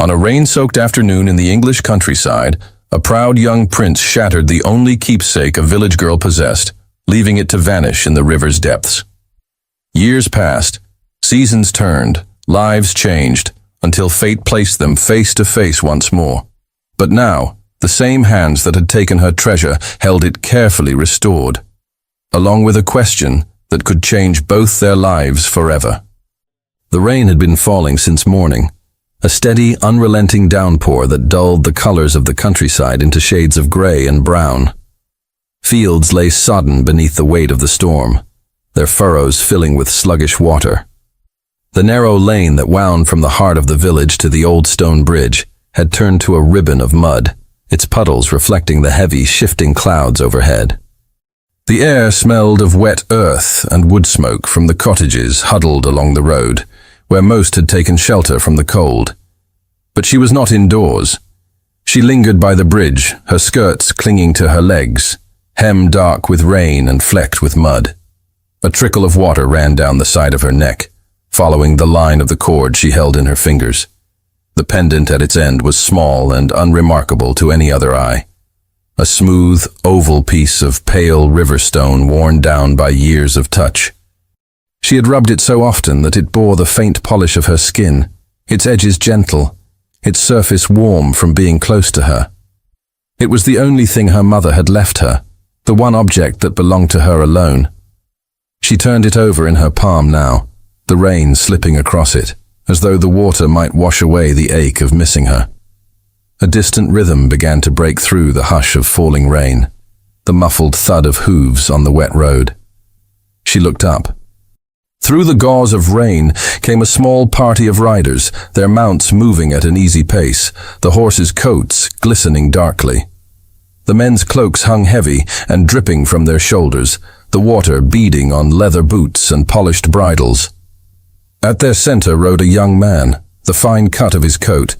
On a rain-soaked afternoon in the English countryside, a proud young prince shattered the only keepsake a village girl possessed, leaving it to vanish in the river's depths. Years passed, seasons turned, lives changed, until fate placed them face to face once more. But now, the same hands that had taken her treasure held it carefully restored, along with a question that could change both their lives forever. The rain had been falling since morning, a steady, unrelenting downpour that dulled the colors of the countryside into shades of gray and brown. Fields lay sodden beneath the weight of the storm, their furrows filling with sluggish water. The narrow lane that wound from the heart of the village to the old stone bridge had turned to a ribbon of mud, its puddles reflecting the heavy, shifting clouds overhead. The air smelled of wet earth and wood smoke from the cottages huddled along the road, where most had taken shelter from the cold. But she was not indoors. She lingered by the bridge, her skirts clinging to her legs, hem dark with rain and flecked with mud. A trickle of water ran down the side of her neck, following the line of the cord she held in her fingers. The pendant at its end was small and unremarkable to any other eye. A smooth, oval piece of pale river stone worn down by years of touch. She had rubbed it so often that it bore the faint polish of her skin, its edges gentle, its surface warm from being close to her. It was the only thing her mother had left her, the one object that belonged to her alone. She turned it over in her palm now, the rain slipping across it, as though the water might wash away the ache of missing her. A distant rhythm began to break through the hush of falling rain, the muffled thud of hooves on the wet road. She looked up. Through the gauze of rain came a small party of riders, their mounts moving at an easy pace, the horses' coats glistening darkly. The men's cloaks hung heavy and dripping from their shoulders, the water beading on leather boots and polished bridles. At their center rode a young man, the fine cut of his coat,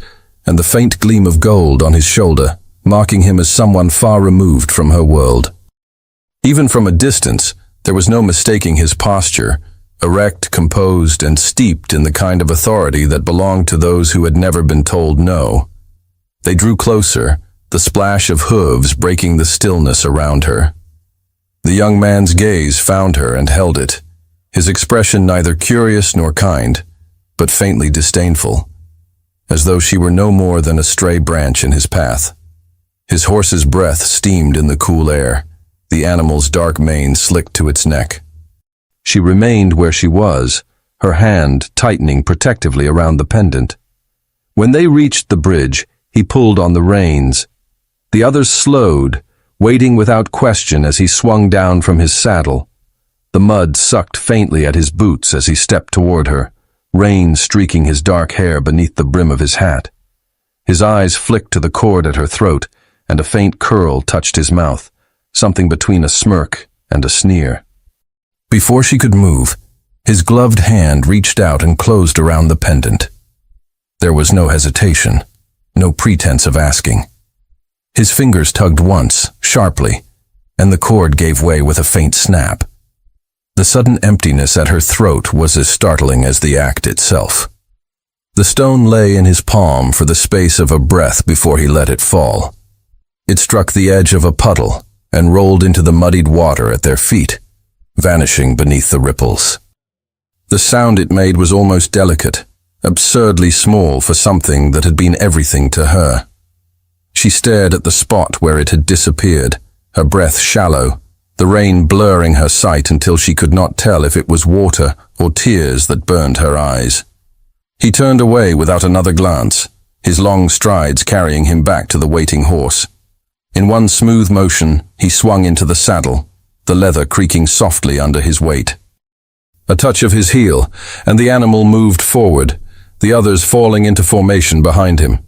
and the faint gleam of gold on his shoulder, marking him as someone far removed from her world. Even from a distance, there was no mistaking his posture, erect, composed, and steeped in the kind of authority that belonged to those who had never been told no. They drew closer, the splash of hooves breaking the stillness around her. The young man's gaze found her and held it, his expression neither curious nor kind, but faintly disdainful, as though she were no more than a stray branch in his path. His horse's breath steamed in the cool air, the animal's dark mane slicked to its neck. She remained where she was, her hand tightening protectively around the pendant. When they reached the bridge, he pulled on the reins. The others slowed, waiting without question as he swung down from his saddle. The mud sucked faintly at his boots as he stepped toward her, rain streaking his dark hair beneath the brim of his hat. His eyes flicked to the cord at her throat, and a faint curl touched his mouth, something between a smirk and a sneer. Before she could move, his gloved hand reached out and closed around the pendant. There was no hesitation, no pretense of asking. His fingers tugged once, sharply, and the cord gave way with a faint snap. The sudden emptiness at her throat was as startling as the act itself. The stone lay in his palm for the space of a breath before he let it fall. It struck the edge of a puddle and rolled into the muddied water at their feet, vanishing beneath the ripples. The sound it made was almost delicate, absurdly small for something that had been everything to her. She stared at the spot where it had disappeared, her breath shallow, the rain blurring her sight until she could not tell if it was water or tears that burned her eyes. He turned away without another glance, his long strides carrying him back to the waiting horse. In one smooth motion, he swung into the saddle, the leather creaking softly under his weight. A touch of his heel, and the animal moved forward, the others falling into formation behind him.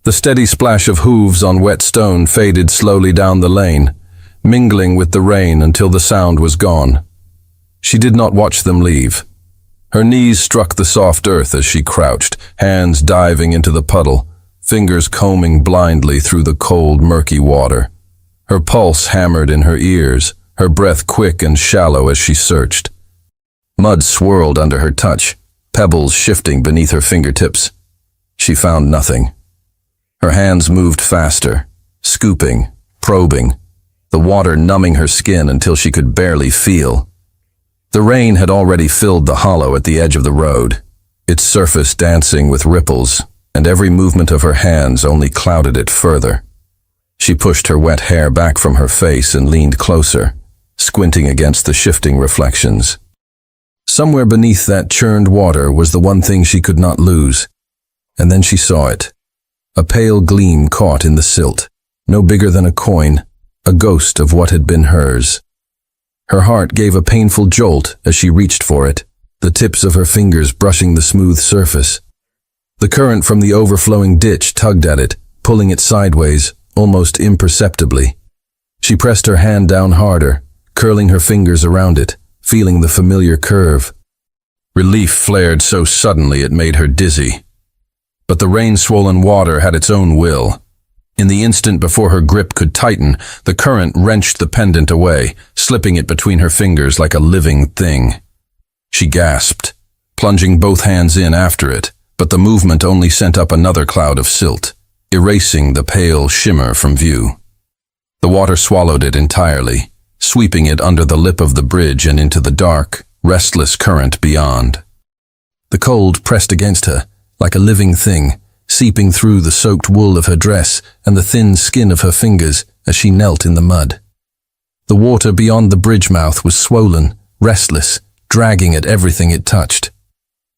The steady splash of hooves on wet stone faded slowly down the lane, mingling with the rain until the sound was gone. She did not watch them leave. Her knees struck the soft earth as she crouched, hands diving into the puddle, fingers combing blindly through the cold, murky water. Her pulse hammered in her ears, her breath quick and shallow as she searched. Mud swirled under her touch, pebbles shifting beneath her fingertips. She found nothing. Her hands moved faster, scooping, probing, the water numbing her skin until she could barely feel. The rain had already filled the hollow at the edge of the road, its surface dancing with ripples, and every movement of her hands only clouded it further. She pushed her wet hair back from her face and leaned closer, squinting against the shifting reflections. Somewhere beneath that churned water was the one thing she could not lose. And then she saw it. A pale gleam caught in the silt, no bigger than a coin, a ghost of what had been hers. Her heart gave a painful jolt as she reached for it, the tips of her fingers brushing the smooth surface. The current from the overflowing ditch tugged at it, pulling it sideways, almost imperceptibly. She pressed her hand down harder, curling her fingers around it, feeling the familiar curve. Relief flared so suddenly it made her dizzy. But the rain-swollen water had its own will. In the instant before her grip could tighten, the current wrenched the pendant away, slipping it between her fingers like a living thing. She gasped, plunging both hands in after it, but the movement only sent up another cloud of silt, erasing the pale shimmer from view. The water swallowed it entirely, sweeping it under the lip of the bridge and into the dark, restless current beyond. The cold pressed against her, like a living thing, seeping through the soaked wool of her dress and the thin skin of her fingers as she knelt in the mud. The water beyond the bridge mouth was swollen, restless, dragging at everything it touched.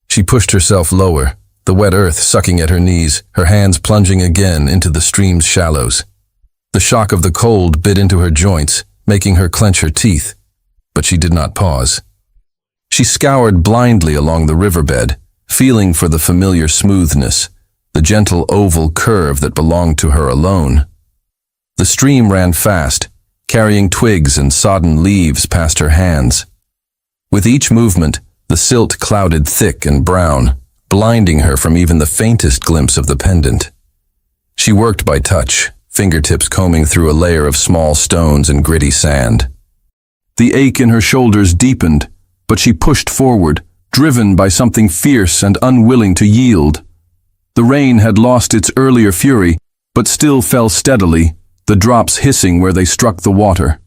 She pushed herself lower, the wet earth sucking at her knees, her hands plunging again into the stream's shallows. The shock of the cold bit into her joints, making her clench her teeth, but she did not pause. She scoured blindly along the riverbed, feeling for the familiar smoothness, the gentle oval curve that belonged to her alone. The stream ran fast, carrying twigs and sodden leaves past her hands. With each movement, the silt clouded thick and brown, blinding her from even the faintest glimpse of the pendant. She worked by touch, fingertips combing through a layer of small stones and gritty sand. The ache in her shoulders deepened, but she pushed forward, driven by something fierce and unwilling to yield. The rain had lost its earlier fury, but still fell steadily, the drops hissing where they struck the water.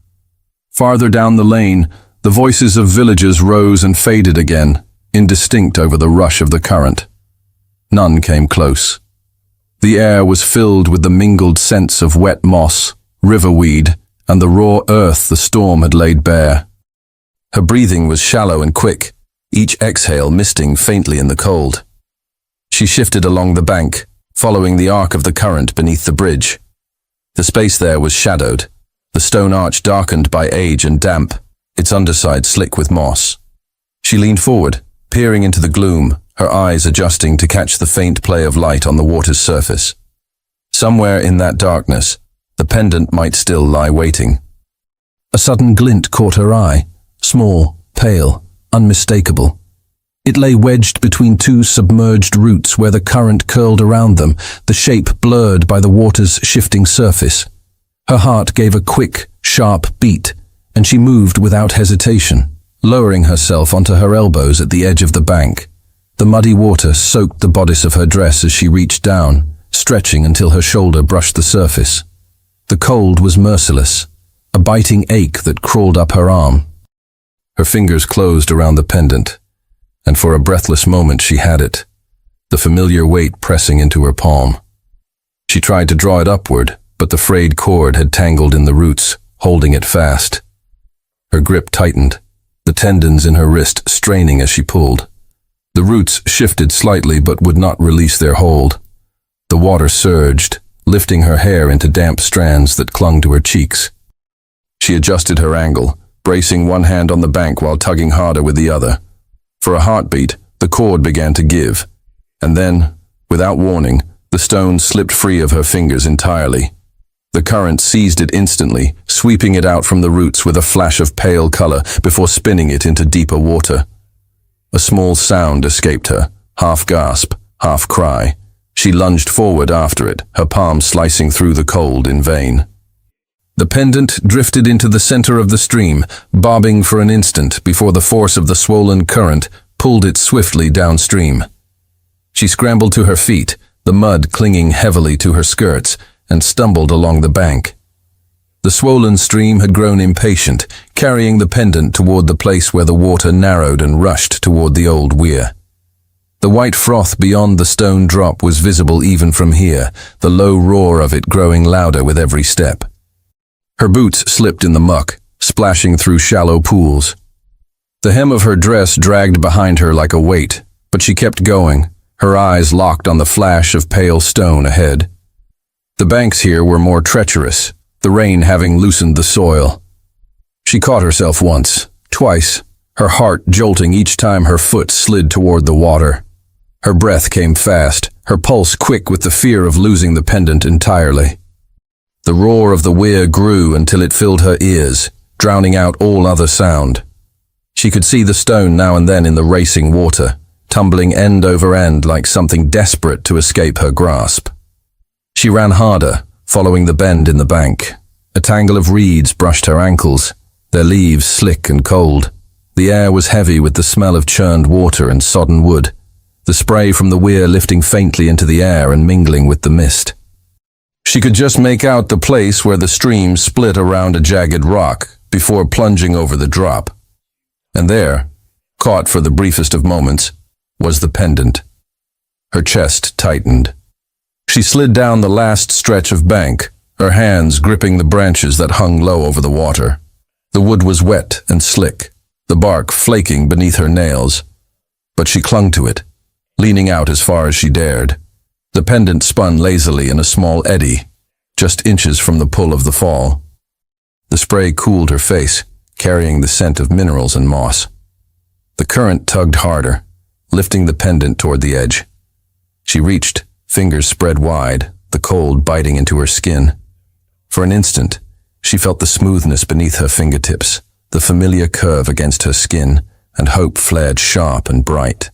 Farther down the lane, the voices of villages rose and faded again, indistinct over the rush of the current. None came close. The air was filled with the mingled scents of wet moss, riverweed, and the raw earth the storm had laid bare. Her breathing was shallow and quick, each exhale misting faintly in the cold. She shifted along the bank, following the arc of the current beneath the bridge. The space there was shadowed, the stone arch darkened by age and damp, its underside slick with moss. She leaned forward, peering into the gloom, her eyes adjusting to catch the faint play of light on the water's surface. Somewhere in that darkness, the pendant might still lie waiting. A sudden glint caught her eye, small, pale, unmistakable. It lay wedged between two submerged roots where the current curled around them, the shape blurred by the water's shifting surface. Her heart gave a quick, sharp beat, and she moved without hesitation, lowering herself onto her elbows at the edge of the bank. The muddy water soaked the bodice of her dress as she reached down, stretching until her shoulder brushed the surface. The cold was merciless, a biting ache that crawled up her arm. Her fingers closed around the pendant, and for a breathless moment she had it, the familiar weight pressing into her palm. She tried to draw it upward, but the frayed cord had tangled in the roots, holding it fast. Her grip tightened, the tendons in her wrist straining as she pulled. The roots shifted slightly but would not release their hold. The water surged, lifting her hair into damp strands that clung to her cheeks. She adjusted her angle, bracing one hand on the bank while tugging harder with the other. For a heartbeat, the cord began to give, and then, without warning, the stone slipped free of her fingers entirely. The current seized it instantly, sweeping it out from the roots with a flash of pale color before spinning it into deeper water. A small sound escaped her, half gasp, half cry. She lunged forward after it, her palm slicing through the cold in vain. The pendant drifted into the center of the stream, bobbing for an instant before the force of the swollen current pulled it swiftly downstream. She scrambled to her feet, the the mud clinging heavily to her skirts, and stumbled along the bank. The swollen stream had grown impatient, carrying the pendant toward the place where the water narrowed and rushed toward the old weir. The white froth beyond the stone drop was visible even from here, the low roar of it growing louder with every step. Her boots slipped in the muck, splashing through shallow pools. The hem of her dress dragged behind her like a weight, but she kept going, her eyes locked on the flash of pale stone ahead. The banks here were more treacherous, the rain having loosened the soil. She caught herself once, twice, her heart jolting each time her foot slid toward the water. Her breath came fast, her pulse quick with the fear of losing the pendant entirely. The roar of the weir grew until it filled her ears, drowning out all other sound. She could see the stone now and then in the racing water, tumbling end over end like something desperate to escape her grasp. She ran harder, following the bend in the bank. A tangle of reeds brushed her ankles, their leaves slick and cold. The air was heavy with the smell of churned water and sodden wood, the spray from the weir lifting faintly into the air and mingling with the mist. She could just make out the place where the stream split around a jagged rock before plunging over the drop. And there, caught for the briefest of moments, was the pendant. Her chest tightened. She slid down the last stretch of bank, her hands gripping the branches that hung low over the water. The wood was wet and slick, the bark flaking beneath her nails. But she clung to it, leaning out as far as she dared. The pendant spun lazily in a small eddy, just inches from the pull of the fall. The spray cooled her face, carrying the scent of minerals and moss. The current tugged harder, lifting the pendant toward the edge. She reached, fingers spread wide, the cold biting into her skin. For an instant, she felt the smoothness beneath her fingertips, the familiar curve against her skin, and hope flared sharp and bright.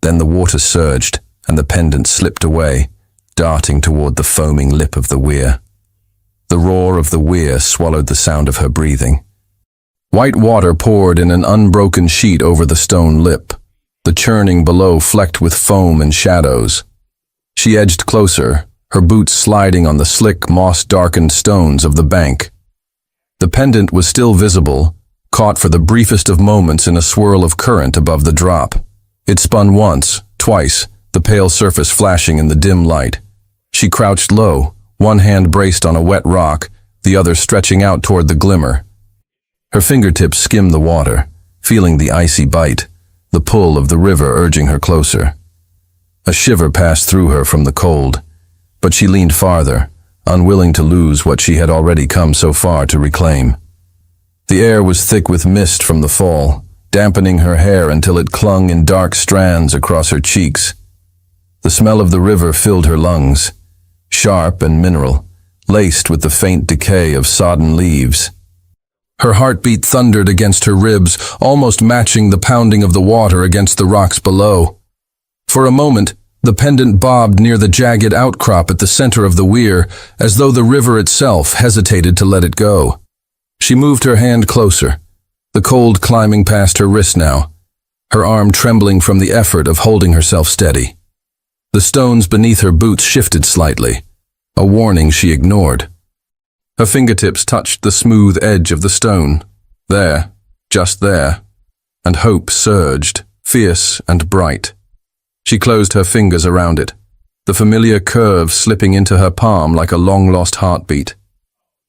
Then the water surged, and the pendant slipped away, darting toward the foaming lip of the weir. The roar of the weir swallowed the sound of her breathing. White water poured in an unbroken sheet over the stone lip, the churning below flecked with foam and shadows. She edged closer, her boots sliding on the slick, moss-darkened stones of the bank. The pendant was still visible, caught for the briefest of moments in a swirl of current above the drop. It spun once, twice, the pale surface flashing in the dim light. She crouched low, one hand braced on a wet rock, the other stretching out toward the glimmer. Her fingertips skimmed the water, feeling the icy bite, the pull of the river urging her closer. A shiver passed through her from the cold, but she leaned farther, unwilling to lose what she had already come so far to reclaim. The air was thick with mist from the fall, dampening her hair until it clung in dark strands across her cheeks. The smell of the river filled her lungs, sharp and mineral, laced with the faint decay of sodden leaves. Her heartbeat thundered against her ribs, almost matching the pounding of the water against the rocks below. For a moment, the pendant bobbed near the jagged outcrop at the center of the weir, as though the river itself hesitated to let it go. She moved her hand closer, the cold climbing past her wrist now, her arm trembling from the effort of holding herself steady. The stones beneath her boots shifted slightly, a warning she ignored. Her fingertips touched the smooth edge of the stone. There, just there, and hope surged, fierce and bright. She closed her fingers around it, the familiar curve slipping into her palm like a long-lost heartbeat.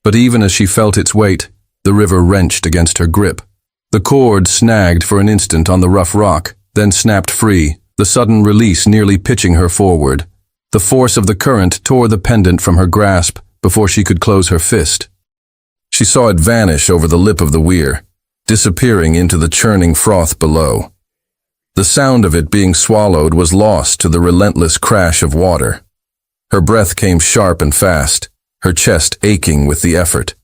But even as she felt its weight, the river wrenched against her grip. The cord snagged for an instant on the rough rock, then snapped free, the sudden release nearly pitching her forward. The force of the current tore the pendant from her grasp before she could close her fist. She saw it vanish over the lip of the weir, disappearing into the churning froth below. The sound of it being swallowed was lost to the relentless crash of water. Her breath came sharp and fast, her chest aching with the effort.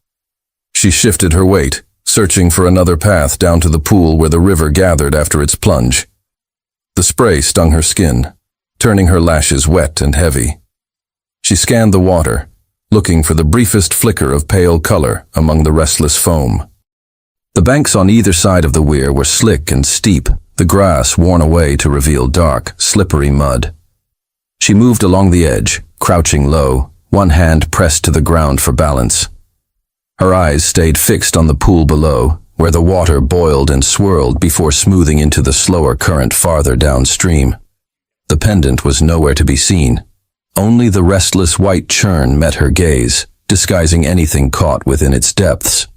She shifted her weight, searching for another path down to the pool where the river gathered after its plunge. The spray stung her skin, turning her lashes wet and heavy. She scanned the water, looking for the briefest flicker of pale color among the restless foam. The banks on either side of the weir were slick and steep, the grass worn away to reveal dark, slippery mud. She moved along the edge, crouching low, one hand pressed to the ground for balance. Her eyes stayed fixed on the pool below, where the water boiled and swirled before smoothing into the slower current farther downstream. The pendant was nowhere to be seen. Only the restless white churn met her gaze, disguising anything caught within its depths.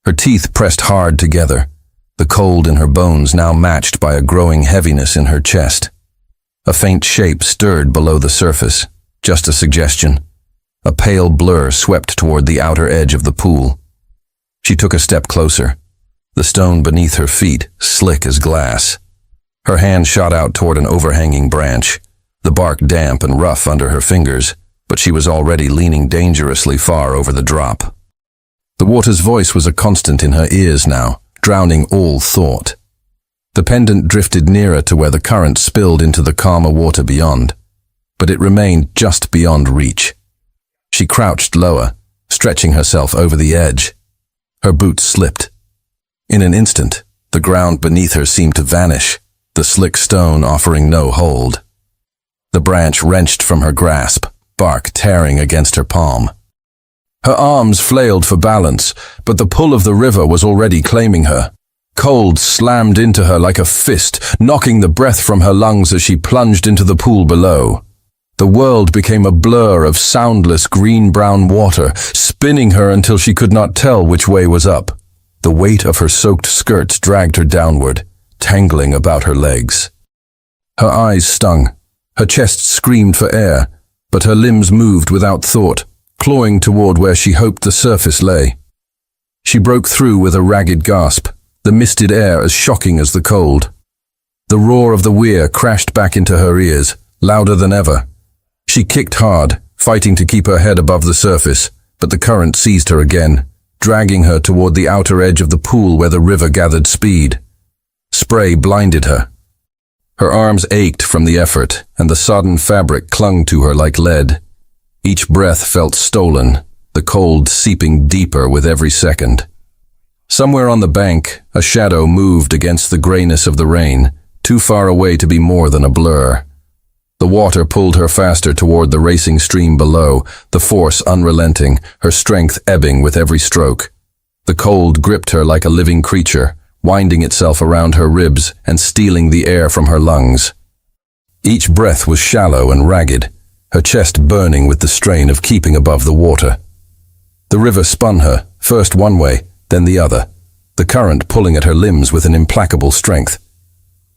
Her teeth pressed hard together, the cold in her bones now matched by a growing heaviness in her chest. A faint shape stirred below the surface, just a suggestion. A pale blur swept toward the outer edge of the pool. She took a step closer, the stone beneath her feet slick as glass. Her hand shot out toward an overhanging branch, the bark damp and rough under her fingers, but she was already leaning dangerously far over the drop. The water's voice was a constant in her ears now, drowning all thought. The pendant drifted nearer to where the current spilled into the calmer water beyond, but it remained just beyond reach. She crouched lower, stretching herself over the edge. Her boots slipped. In an instant, the ground beneath her seemed to vanish, the slick stone offering no hold. The branch wrenched from her grasp, bark tearing against her palm. Her arms flailed for balance, but the pull of the river was already claiming her. Cold slammed into her like a fist, knocking the breath from her lungs as she plunged into the pool below. The world became a blur of soundless green-brown water, spinning her until she could not tell which way was up. The weight of her soaked skirts dragged her downward, tangling about her legs. Her eyes stung. Her chest screamed for air, but her limbs moved without thought, clawing toward where she hoped the surface lay. She broke through with a ragged gasp, the misted air as shocking as the cold. The roar of the weir crashed back into her ears, louder than ever. She kicked hard, fighting to keep her head above the surface, but the current seized her again, dragging her toward the outer edge of the pool where the river gathered speed. Spray blinded her. Her arms ached from the effort, and the sodden fabric clung to her like lead. Each breath felt stolen, the cold seeping deeper with every second. Somewhere on the bank, a shadow moved against the grayness of the rain, too far away to be more than a blur. The water pulled her faster toward the racing stream below, the force unrelenting, her strength ebbing with every stroke. The cold gripped her like a living creature, winding itself around her ribs and stealing the air from her lungs. Each breath was shallow and ragged, her chest burning with the strain of keeping above the water. The river spun her, first one way, then the other, the current pulling at her limbs with an implacable strength.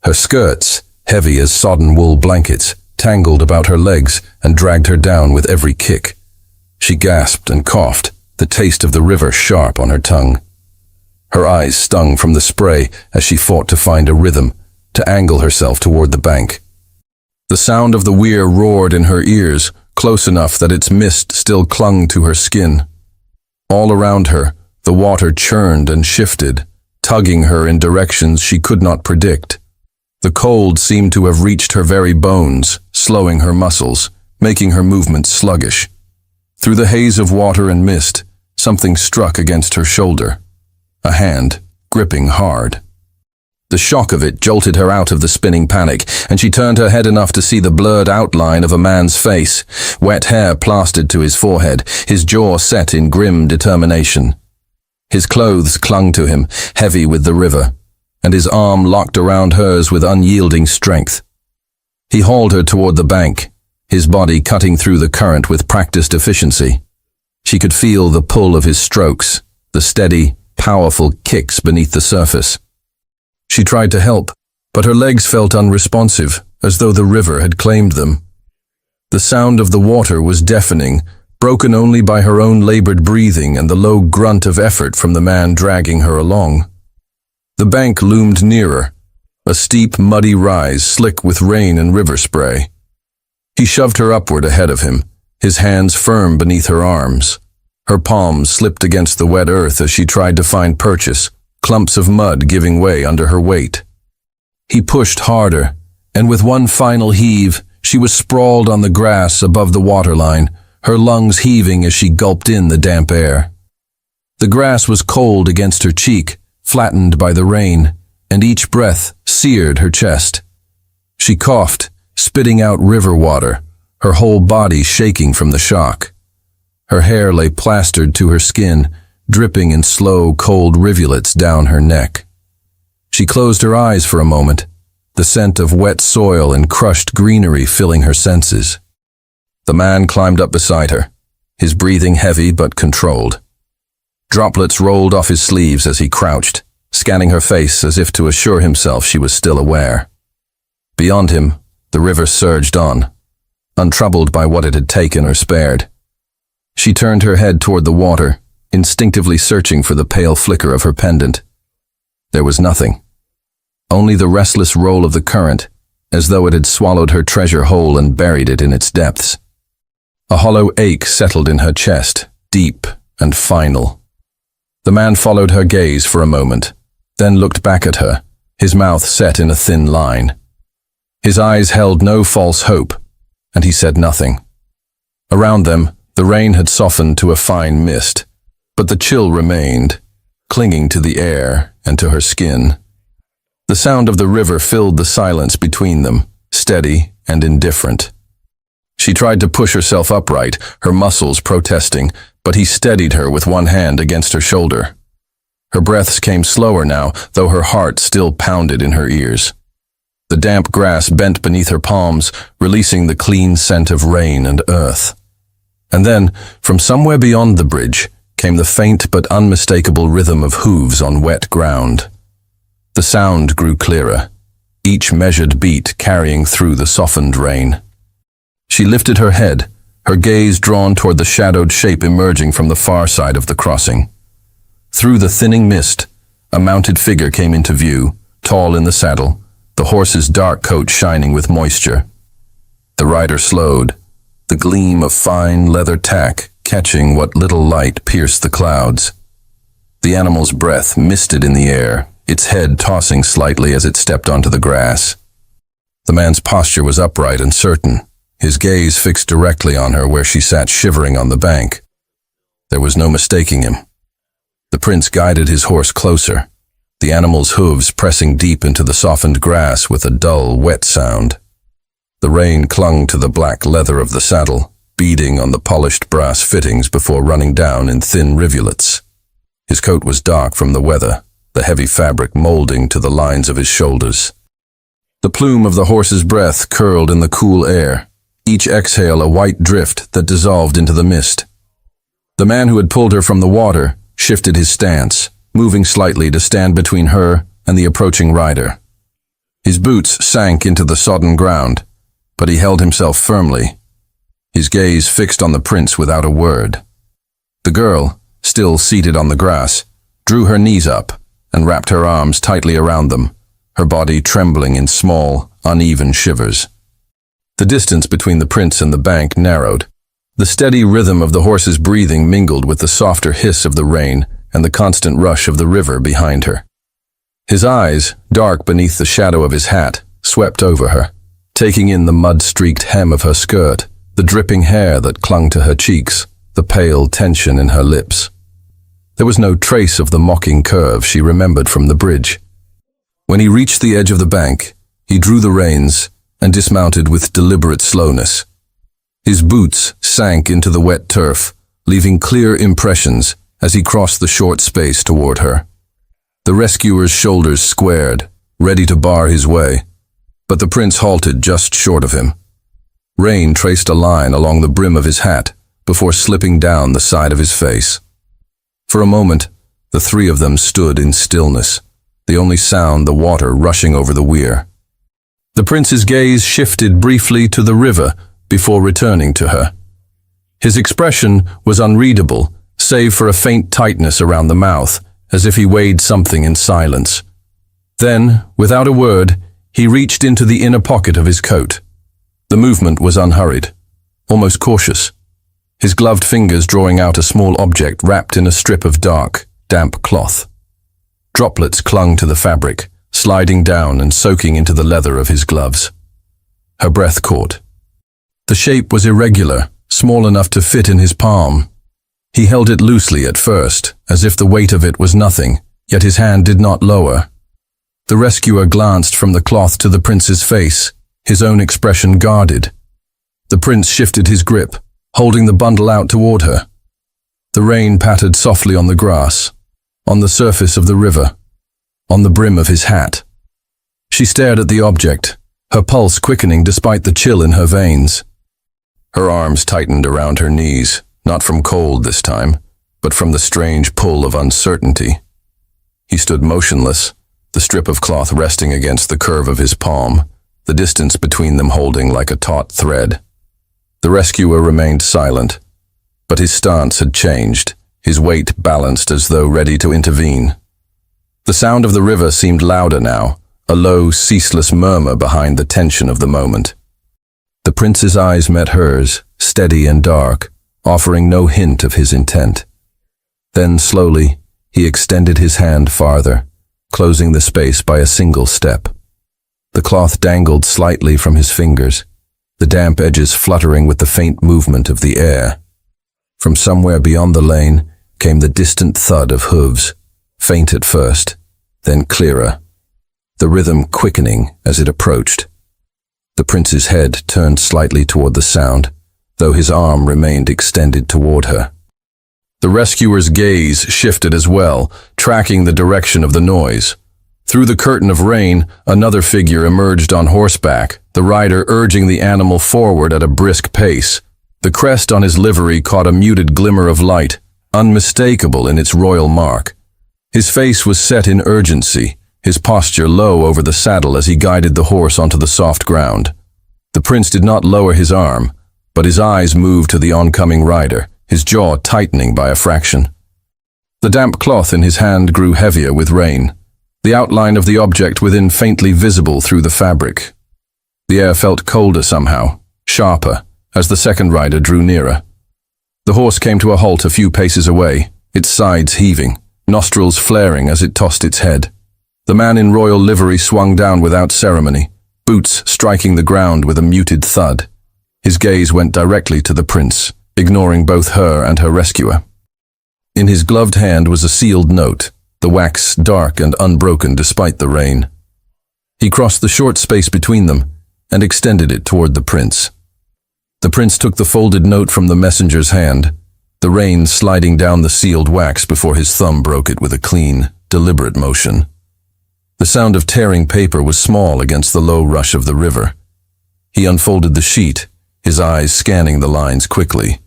Her skirts, heavy as sodden wool blankets, tangled about her legs and dragged her down with every kick. She gasped and coughed, the taste of the river sharp on her tongue. Her eyes stung from the spray as she fought to find a rhythm, to angle herself toward the bank. The sound of the weir roared in her ears, close enough that its mist still clung to her skin. All around her, the water churned and shifted, tugging her in directions she could not predict. The cold seemed to have reached her very bones, slowing her muscles, making her movements sluggish. Through the haze of water and mist, something struck against her shoulder. A hand, gripping hard. The shock of it jolted her out of the spinning panic, and she turned her head enough to see the blurred outline of a man's face, wet hair plastered to his forehead, his jaw set in grim determination. His clothes clung to him, heavy with the river, and his arm locked around hers with unyielding strength. He hauled her toward the bank, his body cutting through the current with practiced efficiency. She could feel the pull of his strokes, the steady, powerful kicks beneath the surface. She tried to help, but her legs felt unresponsive, as though the river had claimed them. The sound of the water was deafening, broken only by her own labored breathing and the low grunt of effort from the man dragging her along. The bank loomed nearer, a steep, muddy rise slick with rain and river spray. He shoved her upward ahead of him, his hands firm beneath her arms. Her palms slipped against the wet earth as she tried to find purchase, clumps of mud giving way under her weight. He pushed harder, and with one final heave, she was sprawled on the grass above the waterline, her lungs heaving as she gulped in the damp air. The grass was cold against her cheek, flattened by the rain, and each breath seared her chest. She coughed, spitting out river water, her whole body shaking from the shock. Her hair lay plastered to her skin, dripping in slow, cold rivulets down her neck. She closed her eyes for a moment, the scent of wet soil and crushed greenery filling her senses. The man climbed up beside her, his breathing heavy but controlled. Droplets rolled off his sleeves as he crouched, scanning her face as if to assure himself she was still aware. Beyond him, the river surged on, untroubled by what it had taken or spared. She turned her head toward the water, instinctively searching for the pale flicker of her pendant. There was nothing. Only the restless roll of the current, as though it had swallowed her treasure whole and buried it in its depths. A hollow ache settled in her chest, deep and final. The man followed her gaze for a moment, then looked back at her, his mouth set in a thin line. His eyes held no false hope, and he said nothing. Around them, the rain had softened to a fine mist, but the chill remained, clinging to the air and to her skin. The sound of the river filled the silence between them, steady and indifferent. She tried to push herself upright, her muscles protesting, but he steadied her with one hand against her shoulder. Her breaths came slower now, though her heart still pounded in her ears. The damp grass bent beneath her palms, releasing the clean scent of rain and earth. And then, from somewhere beyond the bridge, came the faint but unmistakable rhythm of hooves on wet ground. The sound grew clearer, each measured beat carrying through the softened rain. She lifted her head, her gaze drawn toward the shadowed shape emerging from the far side of the crossing. Through the thinning mist, a mounted figure came into view, tall in the saddle, the horse's dark coat shining with moisture. The rider slowed, the gleam of fine leather tack catching what little light pierced the clouds. The animal's breath misted in the air, its head tossing slightly as it stepped onto the grass. The man's posture was upright and certain, his gaze fixed directly on her where she sat shivering on the bank. There was no mistaking him. The prince guided his horse closer, the animal's hooves pressing deep into the softened grass with a dull, wet sound. The rain clung to the black leather of the saddle, beading on the polished brass fittings before running down in thin rivulets. His coat was dark from the weather, the heavy fabric molding to the lines of his shoulders. The plume of the horse's breath curled in the cool air, each exhale a white drift that dissolved into the mist. The man who had pulled her from the water shifted his stance, moving slightly to stand between her and the approaching rider. His boots sank into the sodden ground, but he held himself firmly, his gaze fixed on the prince without a word. The girl, still seated on the grass, drew her knees up and wrapped her arms tightly around them, her body trembling in small, uneven shivers. The distance between the prince and the bank narrowed. The steady rhythm of the horse's breathing mingled with the softer hiss of the rain and the constant rush of the river behind her. His eyes, dark beneath the shadow of his hat, swept over her, taking in the mud-streaked hem of her skirt, the dripping hair that clung to her cheeks, the pale tension in her lips. There was no trace of the mocking curve she remembered from the bridge. When he reached the edge of the bank, he drew the reins and dismounted with deliberate slowness. His boots sank into the wet turf, leaving clear impressions as he crossed the short space toward her. The rescuer's shoulders squared, ready to bar his way, but the prince halted just short of him. Rain traced a line along the brim of his hat before slipping down the side of his face. For a moment, the three of them stood in stillness, the only sound the water rushing over the weir. The prince's gaze shifted briefly to the river before returning to her. His expression was unreadable, save for a faint tightness around the mouth, as if he weighed something in silence. Then, without a word, he reached into the inner pocket of his coat. The movement was unhurried, almost cautious, his gloved fingers drawing out a small object wrapped in a strip of dark, damp cloth. Droplets clung to the fabric, sliding down and soaking into the leather of his gloves. Her breath caught. The shape was irregular, small enough to fit in his palm. He held it loosely at first, as if the weight of it was nothing, yet his hand did not lower. The rescuer glanced from the cloth to the prince's face, his own expression guarded. The prince shifted his grip, holding the bundle out toward her. The rain pattered softly on the grass, on the surface of the river, on the brim of his hat. She stared at the object, her pulse quickening despite the chill in her veins. Her arms tightened around her knees, not from cold this time, but from the strange pull of uncertainty. He stood motionless, the strip of cloth resting against the curve of his palm, the distance between them holding like a taut thread. The rescuer remained silent, but his stance had changed, his weight balanced as though ready to intervene. The sound of the river seemed louder now, a low, ceaseless murmur behind the tension of the moment. The prince's eyes met hers, steady and dark, offering no hint of his intent. Then, slowly, he extended his hand farther, closing the space by a single step. The cloth dangled slightly from his fingers, the damp edges fluttering with the faint movement of the air. From somewhere beyond the lane came the distant thud of hooves, faint at first, then clearer, the rhythm quickening as it approached. The prince's head turned slightly toward the sound, though his arm remained extended toward her. The rescuer's gaze shifted as well, tracking the direction of the noise. Through the curtain of rain, another figure emerged on horseback, the rider urging the animal forward at a brisk pace. The crest on his livery caught a muted glimmer of light, unmistakable in its royal mark. His face was set in urgency, his posture low over the saddle as he guided the horse onto the soft ground. The prince did not lower his arm, but his eyes moved to the oncoming rider, his jaw tightening by a fraction. The damp cloth in his hand grew heavier with rain, the outline of the object within faintly visible through the fabric. The air felt colder somehow, sharper, as the second rider drew nearer. The horse came to a halt a few paces away, its sides heaving, nostrils flaring as it tossed its head. The man in royal livery swung down without ceremony, boots striking the ground with a muted thud. His gaze went directly to the prince, ignoring both her and her rescuer. In his gloved hand was a sealed note, the wax dark and unbroken despite the rain. He crossed the short space between them and extended it toward the prince. The prince took the folded note from the messenger's hand, the rain sliding down the sealed wax before his thumb broke it with a clean, deliberate motion. The sound of tearing paper was small against the low rush of the river. He unfolded the sheet, his eyes scanning the lines quickly,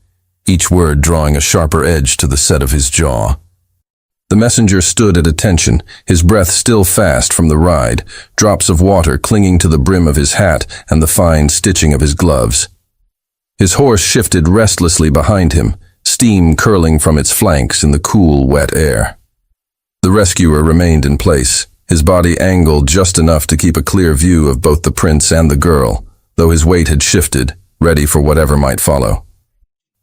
each word drawing a sharper edge to the set of his jaw. The messenger stood at attention, his breath still fast from the ride, drops of water clinging to the brim of his hat and the fine stitching of his gloves. His horse shifted restlessly behind him, steam curling from its flanks in the cool, wet air. The rescuer remained in place, his body angled just enough to keep a clear view of both the prince and the girl, though his weight had shifted, ready for whatever might follow.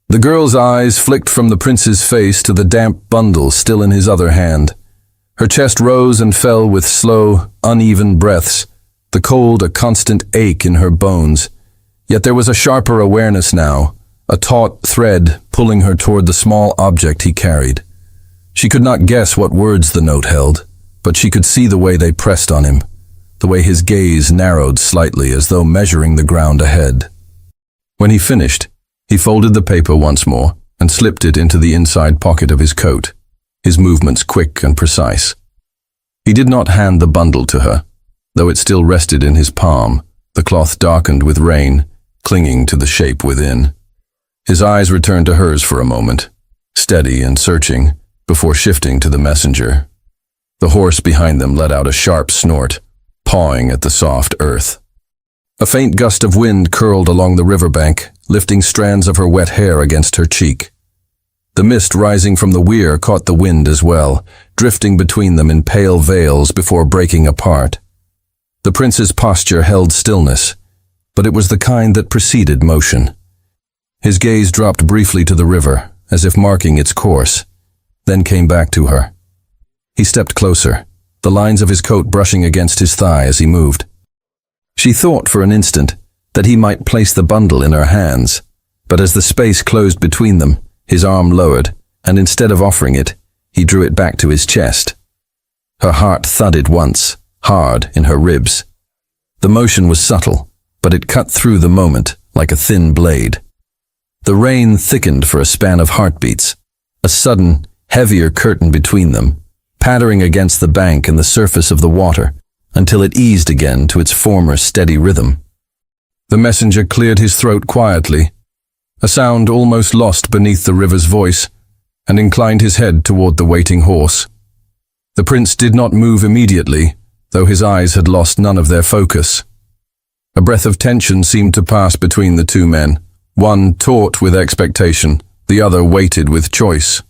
The girl's eyes flicked from the prince's face to the damp bundle still in his other hand. Her chest rose and fell with slow, uneven breaths, the cold a constant ache in her bones. Yet there was a sharper awareness now, a taut thread pulling her toward the small object he carried. She could not guess what words the note held, but she could see the way they pressed on him, the way his gaze narrowed slightly as though measuring the ground ahead. When he finished, he folded the paper once more and slipped it into the inside pocket of his coat, his movements quick and precise. He did not hand the bundle to her, though it still rested in his palm, the cloth darkened with rain, clinging to the shape within. His eyes returned to hers for a moment, steady and searching, before shifting to the messenger. The horse behind them let out a sharp snort, pawing at the soft earth. A faint gust of wind curled along the riverbank, lifting strands of her wet hair against her cheek. The mist rising from the weir caught the wind as well, drifting between them in pale veils before breaking apart. The prince's posture held stillness, but it was the kind that preceded motion. His gaze dropped briefly to the river, as if marking its course, then came back to her. He stepped closer, the lines of his coat brushing against his thigh as he moved. She thought for an instant that he might place the bundle in her hands, but as the space closed between them, his arm lowered, and instead of offering it, he drew it back to his chest. Her heart thudded once, hard in her ribs. The motion was subtle, but it cut through the moment like a thin blade. The rain thickened for a span of heartbeats, a sudden, heavier curtain between them, pattering against the bank and the surface of the water, until it eased again to its former steady rhythm. The messenger cleared his throat quietly, a sound almost lost beneath the river's voice, and inclined his head toward the waiting horse. The prince did not move immediately, though his eyes had lost none of their focus. A breath of tension seemed to pass between the two men, one taut with expectation, the other weighted with choice.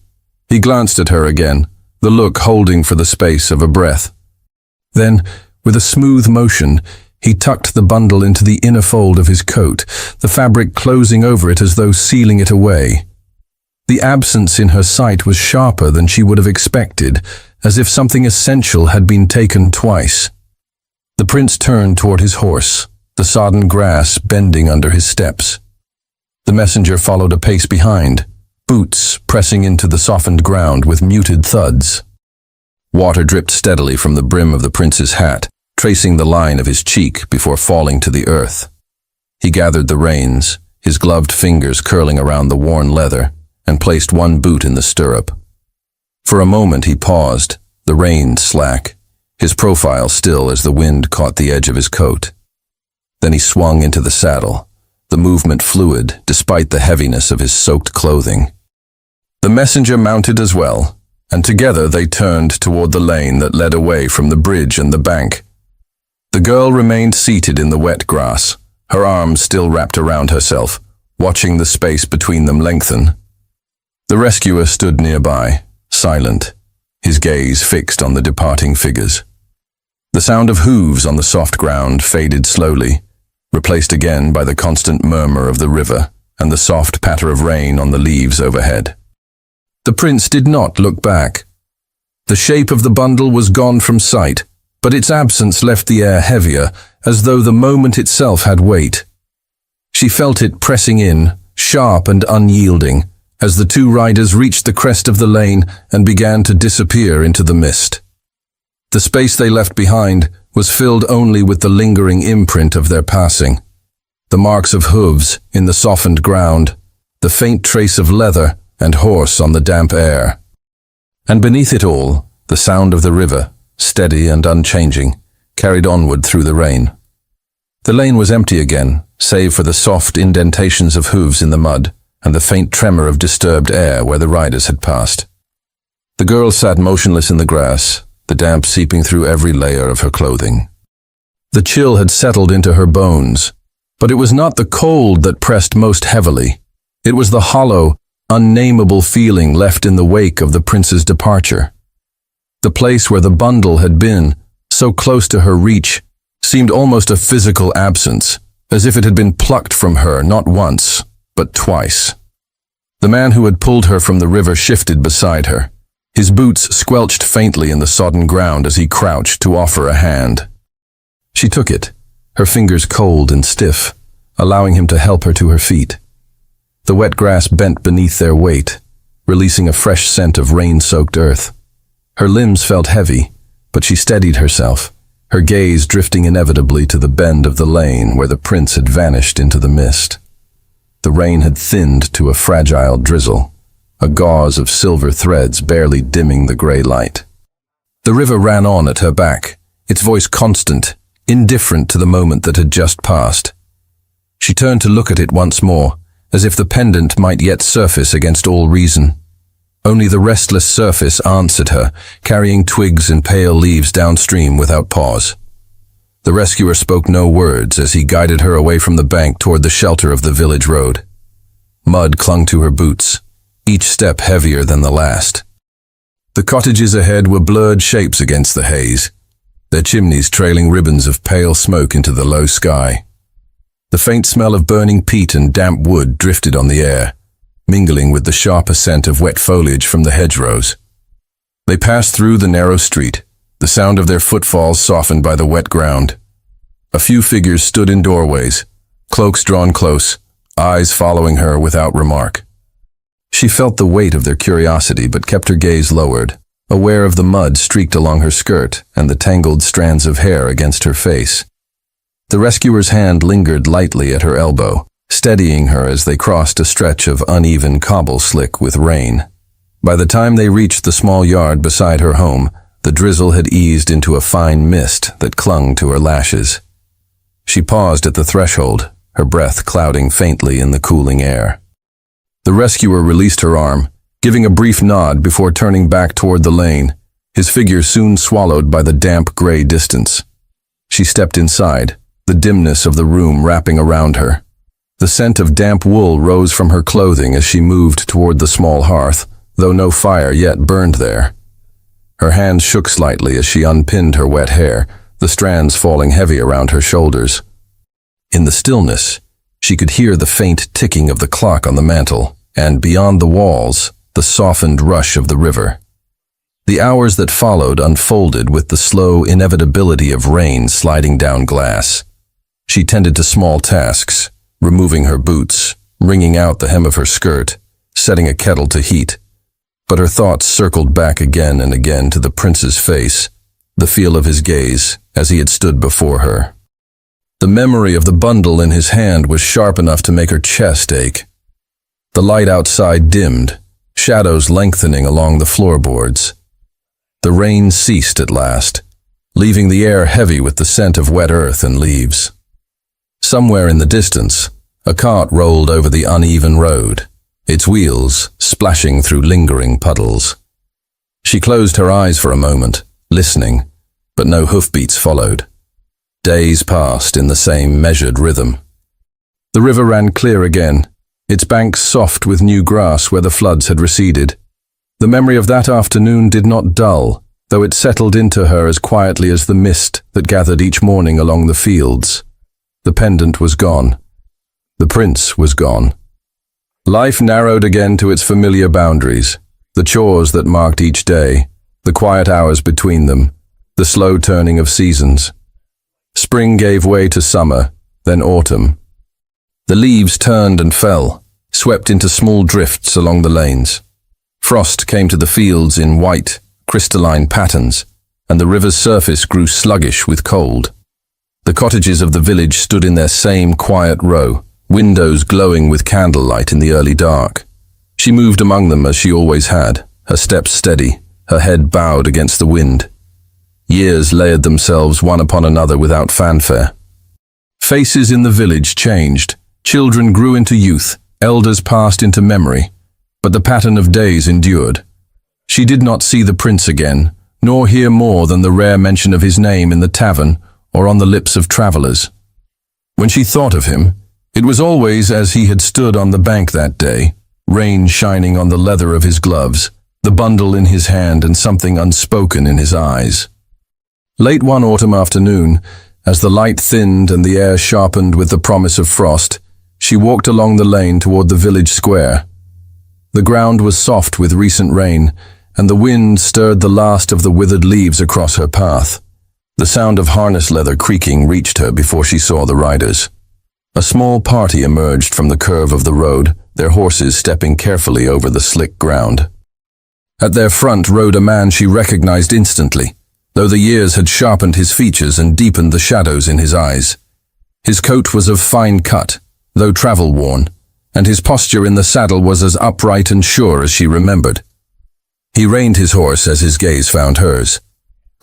He glanced at her again, the look holding for the space of a breath. Then, with a smooth motion, he tucked the bundle into the inner fold of his coat, the fabric closing over it as though sealing it away. The absence in her sight was sharper than she would have expected, as if something essential had been taken twice. The prince turned toward his horse, the sodden grass bending under his steps. The messenger followed a pace behind, boots pressing into the softened ground with muted thuds. Water dripped steadily from the brim of the prince's hat, tracing the line of his cheek before falling to the earth. He gathered the reins, his gloved fingers curling around the worn leather, and placed one boot in the stirrup. For a moment he paused, the reins slack, his profile still as the wind caught the edge of his coat. Then he swung into the saddle, the movement fluid despite the heaviness of his soaked clothing. The messenger mounted as well, and together they turned toward the lane that led away from the bridge and the bank. The girl remained seated in the wet grass, her arms still wrapped around herself, watching the space between them lengthen. The rescuer stood nearby, silent, his gaze fixed on the departing figures. The sound of hooves on the soft ground faded slowly, replaced again by the constant murmur of the river and the soft patter of rain on the leaves overhead. The prince did not look back. The shape of the bundle was gone from sight, but its absence left the air heavier, as though the moment itself had weight. She felt it pressing in, sharp and unyielding, as the two riders reached the crest of the lane and began to disappear into the mist. The space they left behind was filled only with the lingering imprint of their passing, the marks of hooves in the softened ground, the faint trace of leather and horse on the damp air. And beneath it all, the sound of the river, steady and unchanging, carried onward through the rain. The lane was empty again, save for the soft indentations of hooves in the mud and the faint tremor of disturbed air where the riders had passed. The girl sat motionless in the grass, the damp seeping through every layer of her clothing. The chill had settled into her bones, but it was not the cold that pressed most heavily. It was the hollow, unnameable feeling left in the wake of the prince's departure. The place where the bundle had been, so close to her reach, seemed almost a physical absence, as if it had been plucked from her not once, but twice. The man who had pulled her from the river shifted beside her. His boots squelched faintly in the sodden ground as he crouched to offer a hand. She took it, her fingers cold and stiff, allowing him to help her to her feet. The wet grass bent beneath their weight, releasing a fresh scent of rain-soaked earth. Her limbs felt heavy, but she steadied herself, her gaze drifting inevitably to the bend of the lane where the prince had vanished into the mist. The rain had thinned to a fragile drizzle, a gauze of silver threads barely dimming the gray light. The river ran on at her back, its voice constant, indifferent to the moment that had just passed. She turned to look at it once more, as if the pendant might yet surface against all reason. Only the restless surface answered her, carrying twigs and pale leaves downstream without pause. The rescuer spoke no words as he guided her away from the bank toward the shelter of the village road. Mud clung to her boots, each step heavier than the last. The cottages ahead were blurred shapes against the haze, their chimneys trailing ribbons of pale smoke into the low sky. The faint smell of burning peat and damp wood drifted on the air, mingling with the sharper scent of wet foliage from the hedgerows. They passed through the narrow street, the sound of their footfalls softened by the wet ground. A few figures stood in doorways, cloaks drawn close, eyes following her without remark. She felt the weight of their curiosity but kept her gaze lowered, aware of the mud streaked along her skirt and the tangled strands of hair against her face. The rescuer's hand lingered lightly at her elbow, steadying her as they crossed a stretch of uneven cobble slick with rain. By the time they reached the small yard beside her home, the drizzle had eased into a fine mist that clung to her lashes. She paused at the threshold, her breath clouding faintly in the cooling air. The rescuer released her arm, giving a brief nod before turning back toward the lane, his figure soon swallowed by the damp gray distance. She stepped inside, the dimness of the room wrapping around her. The scent of damp wool rose from her clothing as she moved toward the small hearth, though no fire yet burned there. Her hands shook slightly as she unpinned her wet hair, the strands falling heavy around her shoulders. In the stillness, she could hear the faint ticking of the clock on the mantel, and beyond the walls, the softened rush of the river. The hours that followed unfolded with the slow inevitability of rain sliding down glass. She tended to small tasks, removing her boots, wringing out the hem of her skirt, setting a kettle to heat. But her thoughts circled back again and again to the prince's face, the feel of his gaze as he had stood before her. The memory of the bundle in his hand was sharp enough to make her chest ache. The light outside dimmed, shadows lengthening along the floorboards. The rain ceased at last, leaving the air heavy with the scent of wet earth and leaves. Somewhere in the distance, a cart rolled over the uneven road, its wheels splashing through lingering puddles. She closed her eyes for a moment, listening, but no hoofbeats followed. Days passed in the same measured rhythm. The river ran clear again, its banks soft with new grass where the floods had receded. The memory of that afternoon did not dull, though it settled into her as quietly as the mist that gathered each morning along the fields. The pendant was gone. The prince was gone. Life narrowed again to its familiar boundaries, the chores that marked each day, the quiet hours between them, the slow turning of seasons. Spring gave way to summer, then autumn. The leaves turned and fell, swept into small drifts along the lanes. Frost came to the fields in white, crystalline patterns, and the river's surface grew sluggish with cold. The cottages of the village stood in their same quiet row, windows glowing with candlelight in the early dark. She moved among them as she always had, her steps steady, her head bowed against the wind. Years layered themselves one upon another without fanfare. Faces in the village changed, children grew into youth, elders passed into memory, but the pattern of days endured. She did not see the prince again, nor hear more than the rare mention of his name in the tavern or on the lips of travelers. When she thought of him, it was always as he had stood on the bank that day, rain shining on the leather of his gloves, the bundle in his hand and something unspoken in his eyes. Late one autumn afternoon, as the light thinned and the air sharpened with the promise of frost, she walked along the lane toward the village square. The ground was soft with recent rain, and the wind stirred the last of the withered leaves across her path. The sound of harness leather creaking reached her before she saw the riders. A small party emerged from the curve of the road, their horses stepping carefully over the slick ground. At their front rode a man she recognized instantly, though the years had sharpened his features and deepened the shadows in his eyes. His coat was of fine cut, though travel-worn, and his posture in the saddle was as upright and sure as she remembered. He reined his horse as his gaze found hers.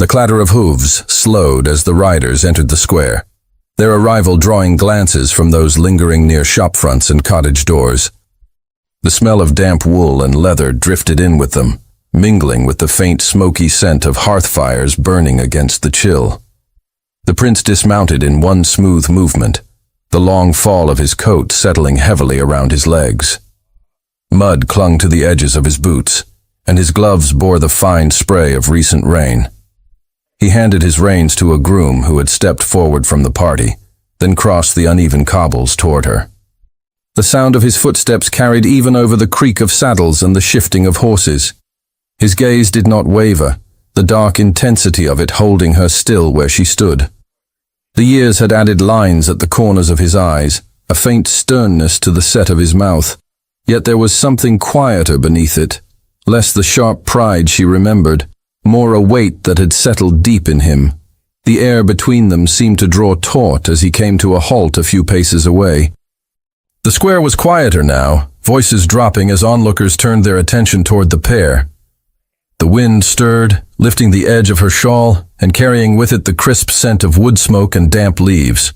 The clatter of hooves slowed as the riders entered the square, their arrival drawing glances from those lingering near shop fronts and cottage doors. The smell of damp wool and leather drifted in with them, mingling with the faint smoky scent of hearth fires burning against the chill. The prince dismounted in one smooth movement, the long fall of his coat settling heavily around his legs. Mud clung to the edges of his boots, and his gloves bore the fine spray of recent rain. He handed his reins to a groom who had stepped forward from the party, then crossed the uneven cobbles toward her. The sound of his footsteps carried even over the creak of saddles and the shifting of horses. His gaze did not waver, the dark intensity of it holding her still where she stood. The years had added lines at the corners of his eyes, a faint sternness to the set of his mouth, yet there was something quieter beneath it, less the sharp pride she remembered, more a weight that had settled deep in him, The air between them seemed to draw taut as he came to a halt a few paces away. The square was quieter now, voices dropping as onlookers turned their attention toward the pair. The wind stirred, lifting the edge of her shawl and carrying with it the crisp scent of wood smoke and damp leaves.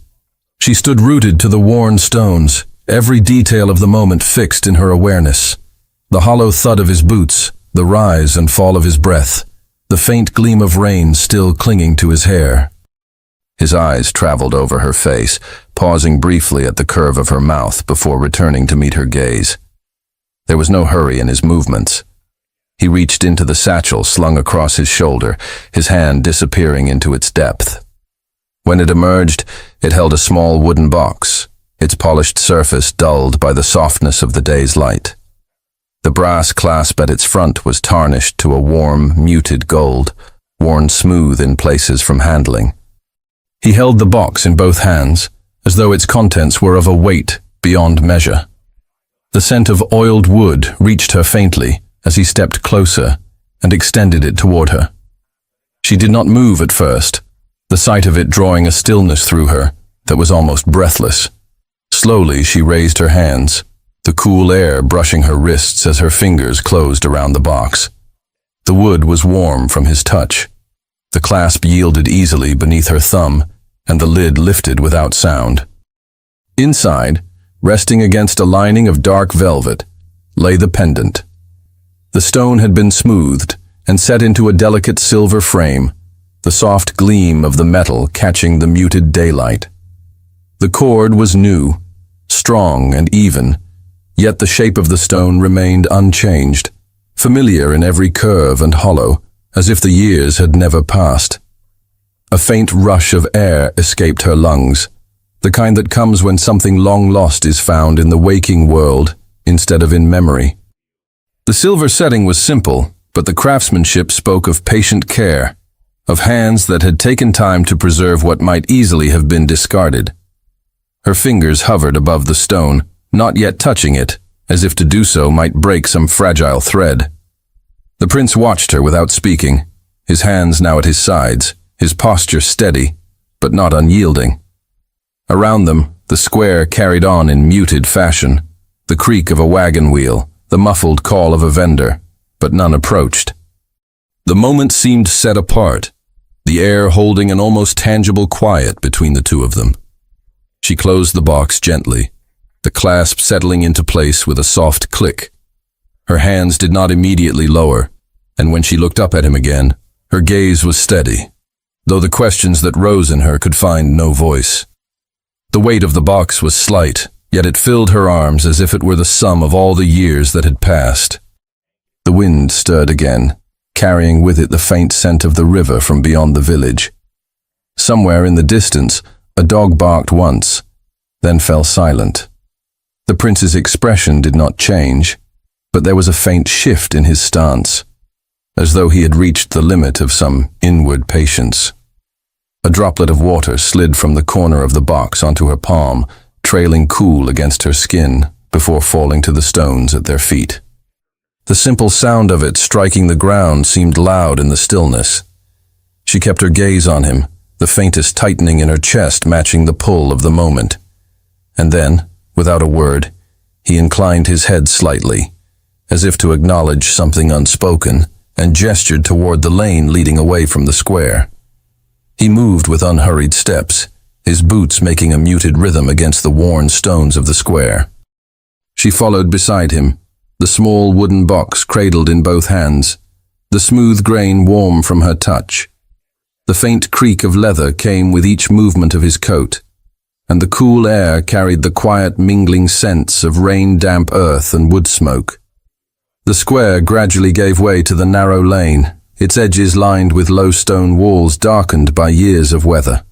She stood rooted to the worn stones, every detail of the moment fixed in her awareness. The hollow thud of his boots, the rise and fall of his breath, the faint gleam of rain still clinging to his hair. His eyes traveled over her face, pausing briefly at the curve of her mouth before returning to meet her gaze. There was no hurry in his movements. He reached into the satchel slung across his shoulder, his hand disappearing into its depth. When it emerged, it held a small wooden box, its polished surface dulled by the softness of the day's light. The brass clasp at its front was tarnished to a warm, muted gold, worn smooth in places from handling. He held the box in both hands, as though its contents were of a weight beyond measure. The scent of oiled wood reached her faintly as he stepped closer and extended it toward her. She did not move at first, the sight of it drawing a stillness through her that was almost breathless. Slowly she raised her hands, the cool air brushing her wrists as her fingers closed around the box. The wood was warm from his touch. The clasp yielded easily beneath her thumb, and the lid lifted without sound. Inside, resting against a lining of dark velvet, lay the pendant. The stone had been smoothed and set into a delicate silver frame, the soft gleam of the metal catching the muted daylight. The cord was new, strong and even, yet the shape of the stone remained unchanged, familiar in every curve and hollow, as if the years had never passed. A faint rush of air escaped her lungs, the kind that comes when something long lost is found in the waking world instead of in memory. The silver setting was simple, but the craftsmanship spoke of patient care, of hands that had taken time to preserve what might easily have been discarded. Her fingers hovered above the stone, not yet touching it, as if to do so might break some fragile thread. The prince watched her without speaking, his hands now at his sides, his posture steady, but not unyielding. Around them, the square carried on in muted fashion, the creak of a wagon wheel, the muffled call of a vendor, but none approached. The moment seemed set apart, the air holding an almost tangible quiet between the two of them. She closed the box gently, the clasp settling into place with a soft click. Her hands did not immediately lower, and when she looked up at him again, her gaze was steady, though the questions that rose in her could find no voice. The weight of the box was slight, yet it filled her arms as if it were the sum of all the years that had passed. The wind stirred again, carrying with it the faint scent of the river from beyond the village. Somewhere in the distance, a dog barked once, then fell silent. The prince's expression did not change, but there was a faint shift in his stance, as though he had reached the limit of some inward patience. A droplet of water slid from the corner of the box onto her palm, trailing cool against her skin before falling to the stones at their feet. The simple sound of it striking the ground seemed loud in the stillness. She kept her gaze on him, the faintest tightening in her chest matching the pull of the moment. And then, without a word, he inclined his head slightly, as if to acknowledge something unspoken, and gestured toward the lane leading away from the square. He moved with unhurried steps, his boots making a muted rhythm against the worn stones of the square. She followed beside him, the small wooden box cradled in both hands, the smooth grain warm from her touch. The faint creak of leather came with each movement of his coat, and the cool air carried the quiet mingling scents of rain-damp earth and wood smoke. The square gradually gave way to the narrow lane, its edges lined with low stone walls darkened by years of weather.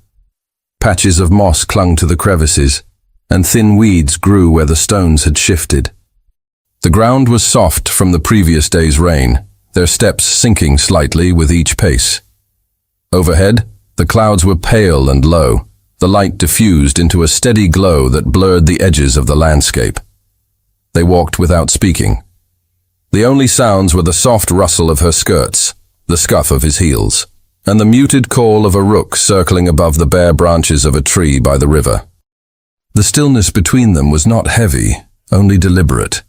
Patches of moss clung to the crevices, and thin weeds grew where the stones had shifted. The ground was soft from the previous day's rain, their steps sinking slightly with each pace. Overhead, the clouds were pale and low, the light diffused into a steady glow that blurred the edges of the landscape. They walked without speaking. The only sounds were the soft rustle of her skirts, the scuff of his heels. and the muted call of a rook circling above the bare branches of a tree by the river. The stillness between them was not heavy, only deliberate,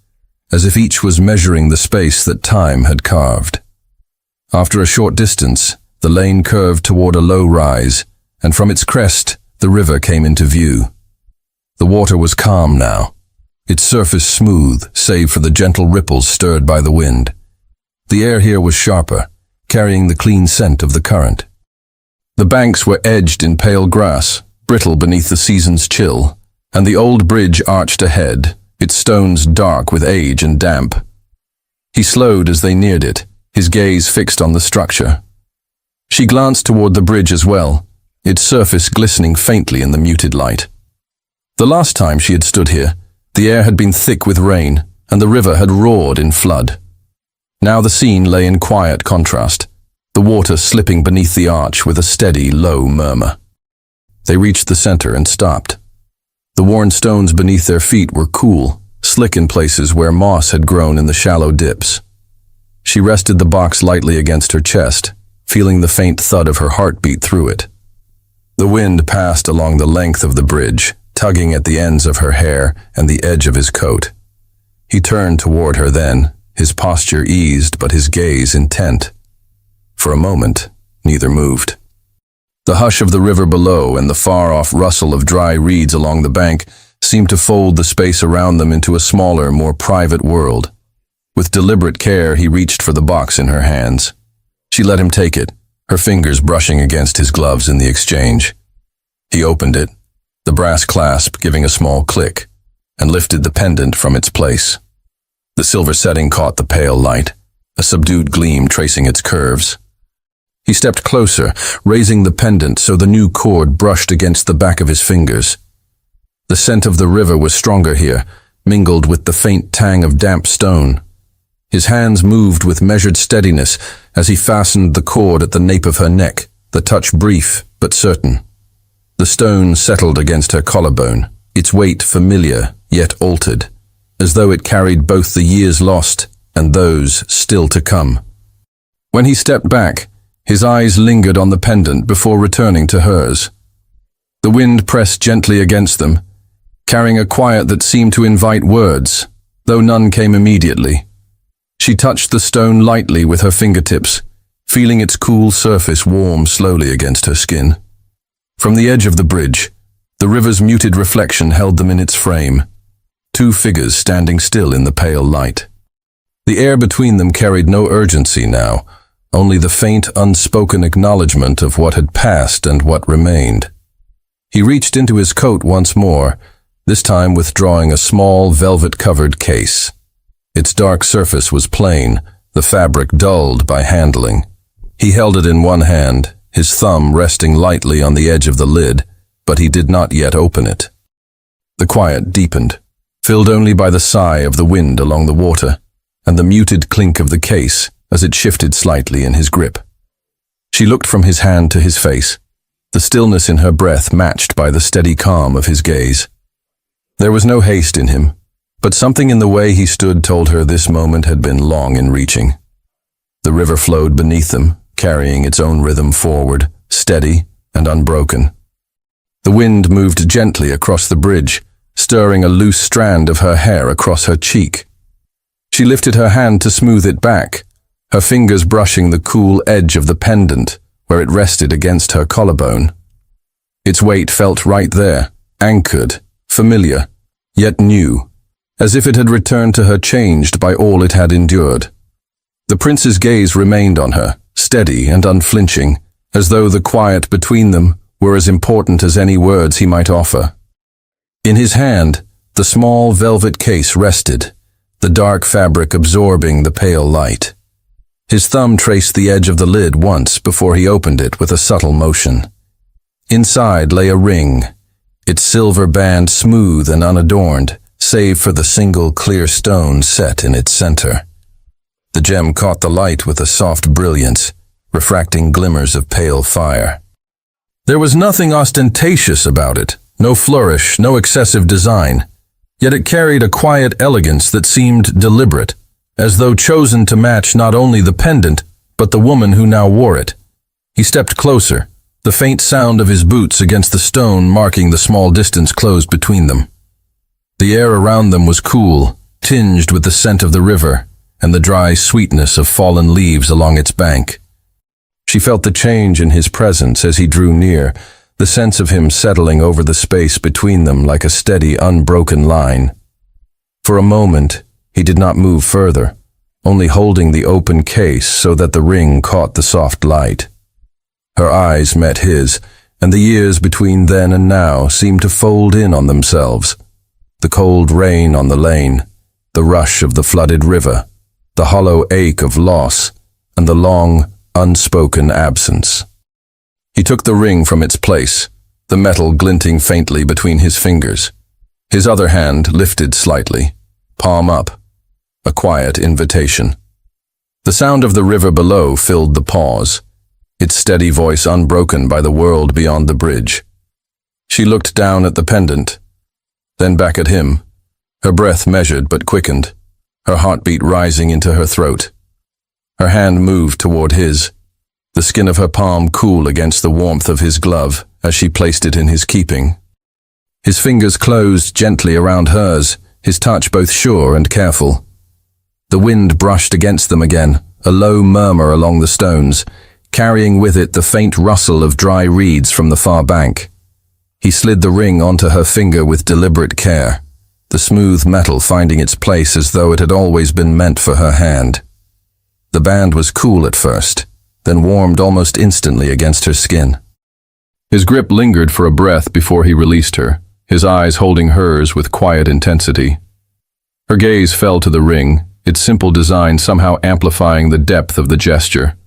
as if each was measuring the space that time had carved. After a short distance, the lane curved toward a low rise, and from its crest, the river came into view. The water was calm now, its surface smooth, save for the gentle ripples stirred by the wind. The air here was sharper, carrying the clean scent of the current. The banks were edged in pale grass, brittle beneath the season's chill, and the old bridge arched ahead, its stones dark with age and damp. He slowed as they neared it, his gaze fixed on the structure. She glanced toward the bridge as well, its surface glistening faintly in the muted light. The last time she had stood here, the air had been thick with rain, and the river had roared in flood. Now the scene lay in quiet contrast, the water slipping beneath the arch with a steady, low murmur. They reached the center and stopped. The worn stones beneath their feet were cool, slick in places where moss had grown in the shallow dips. She rested the box lightly against her chest, feeling the faint thud of her heartbeat through it. The wind passed along the length of the bridge, tugging at the ends of her hair and the edge of his coat. He turned toward her then, his posture eased but his gaze intent. For a moment, neither moved. The hush of the river below and the far-off rustle of dry reeds along the bank seemed to fold the space around them into a smaller, more private world. With deliberate care, he reached for the box in her hands. She let him take it, her fingers brushing against his gloves in the exchange. He opened it, the brass clasp giving a small click, and lifted the pendant from its place. The silver setting caught the pale light, a subdued gleam tracing its curves. He stepped closer, raising the pendant so the new cord brushed against the back of his fingers. The scent of the river was stronger here, mingled with the faint tang of damp stone. His hands moved with measured steadiness as he fastened the cord at the nape of her neck, the touch brief but certain. The stone settled against her collarbone, its weight familiar yet altered, as though it carried both the years lost and those still to come. When he stepped back, his eyes lingered on the pendant before returning to hers. The wind pressed gently against them, carrying a quiet that seemed to invite words, though none came immediately. She touched the stone lightly with her fingertips, feeling its cool surface warm slowly against her skin. From the edge of the bridge, the river's muted reflection held them in its frame, two figures standing still in the pale light. The air between them carried no urgency now, only the faint, unspoken acknowledgement of what had passed and what remained. He reached into his coat once more, this time withdrawing a small, velvet-covered case. Its dark surface was plain, the fabric dulled by handling. He held it in one hand, his thumb resting lightly on the edge of the lid, but he did not yet open it. The quiet deepened, filled only by the sigh of the wind along the water, and the muted clink of the case as it shifted slightly in his grip. She looked from his hand to his face, the stillness in her breath matched by the steady calm of his gaze. There was no haste in him, but something in the way he stood told her this moment had been long in reaching. The river flowed beneath them, carrying its own rhythm forward, steady and unbroken. The wind moved gently across the bridge, stirring a loose strand of her hair across her cheek. She lifted her hand to smooth it back, her fingers brushing the cool edge of the pendant where it rested against her collarbone. Its weight felt right there, anchored, familiar, yet new, as if it had returned to her changed by all it had endured. The prince's gaze remained on her, steady and unflinching, as though the quiet between them were as important as any words he might offer. In his hand, the small velvet case rested, the dark fabric absorbing the pale light. His thumb traced the edge of the lid once before he opened it with a subtle motion. Inside lay a ring, its silver band smooth and unadorned, save for the single clear stone set in its center. The gem caught the light with a soft brilliance, refracting glimmers of pale fire. There was nothing ostentatious about it, no flourish, no excessive design, yet it carried a quiet elegance that seemed deliberate, as though chosen to match not only the pendant, but the woman who now wore it. He stepped closer, the faint sound of his boots against the stone marking the small distance closed between them. The air around them was cool, tinged with the scent of the river and the dry sweetness of fallen leaves along its bank. She felt the change in his presence as he drew near, the sense of him settling over the space between them like a steady, unbroken line. For a moment, he did not move further, only holding the open case so that the ring caught the soft light. Her eyes met his, and the years between then and now seemed to fold in on themselves. The cold rain on the lane, the rush of the flooded river, the hollow ache of loss, and the long, unspoken absence. He took the ring from its place, the metal glinting faintly between his fingers. His other hand lifted slightly, palm up, a quiet invitation. The sound of the river below filled the pause, its steady voice unbroken by the world beyond the bridge. She looked down at the pendant, then back at him, her breath measured but quickened, her heartbeat rising into her throat. Her hand moved toward his, the skin of her palm cool against the warmth of his glove as she placed it in his keeping. His fingers closed gently around hers, his touch both sure and careful. The wind brushed against them again, a low murmur along the stones, carrying with it the faint rustle of dry reeds from the far bank. He slid the ring onto her finger with deliberate care, the smooth metal finding its place as though it had always been meant for her hand. The band was cool at first, then warmed almost instantly against her skin. His grip lingered for a breath before he released her, his eyes holding hers with quiet intensity. Her gaze fell to the ring, its simple design somehow amplifying the depth of the gesture.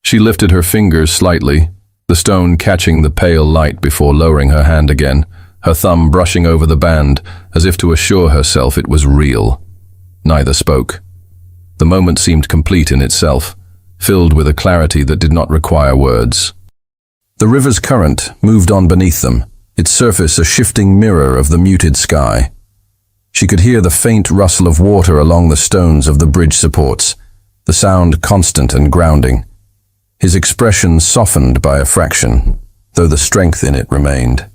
She lifted her fingers slightly, the stone catching the pale light before lowering her hand again, her thumb brushing over the band as if to assure herself it was real. Neither spoke. The moment seemed complete in itself, filled with a clarity that did not require words. The river's current moved on beneath them, its surface a shifting mirror of the muted sky. She could hear the faint rustle of water along the stones of the bridge supports, the sound constant and grounding. His expression softened by a fraction, though the strength in it remained.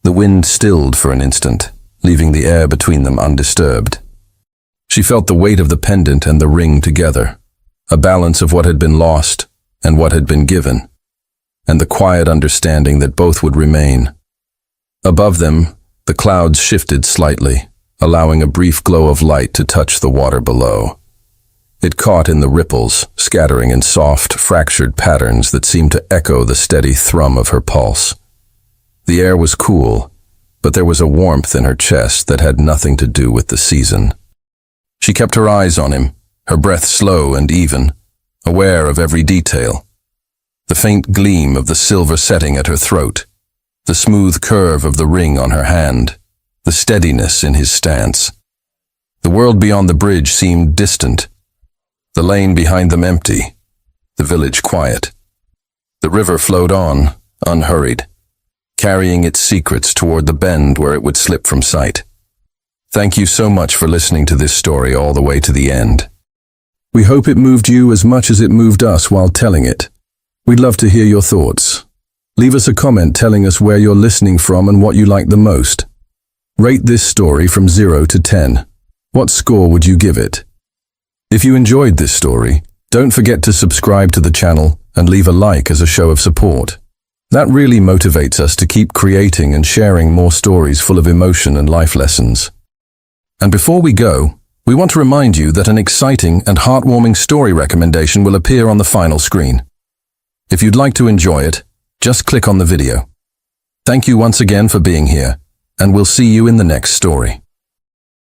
The wind stilled for an instant, leaving the air between them undisturbed. She felt the weight of the pendant and the ring together, a balance of what had been lost and what had been given, and the quiet understanding that both would remain. Above them, the clouds shifted slightly, allowing a brief glow of light to touch the water below. It caught in the ripples, scattering in soft, fractured patterns that seemed to echo the steady thrum of her pulse. The air was cool, but there was a warmth in her chest that had nothing to do with the season. She kept her eyes on him, her breath slow and even, aware of every detail. The faint gleam of the silver setting at her throat, the smooth curve of the ring on her hand, the steadiness in his stance. The world beyond the bridge seemed distant, the lane behind them empty, the village quiet. The river flowed on, unhurried, carrying its secrets toward the bend where it would slip from sight. Thank you so much for listening to this story all the way to the end. We hope it moved you as much as it moved us while telling it. We'd love to hear your thoughts. Leave us a comment telling us where you're listening from and what you like the most. Rate this story from 0 to 10. What score would you give it? If you enjoyed this story, don't forget to subscribe to the channel and leave a like as a show of support. That really motivates us to keep creating and sharing more stories full of emotion and life lessons. And before we go, we want to remind you that an exciting and heartwarming story recommendation will appear on the final screen. If you'd like to enjoy it, just click on the video. Thank you once again for being here, and we'll see you in the next story.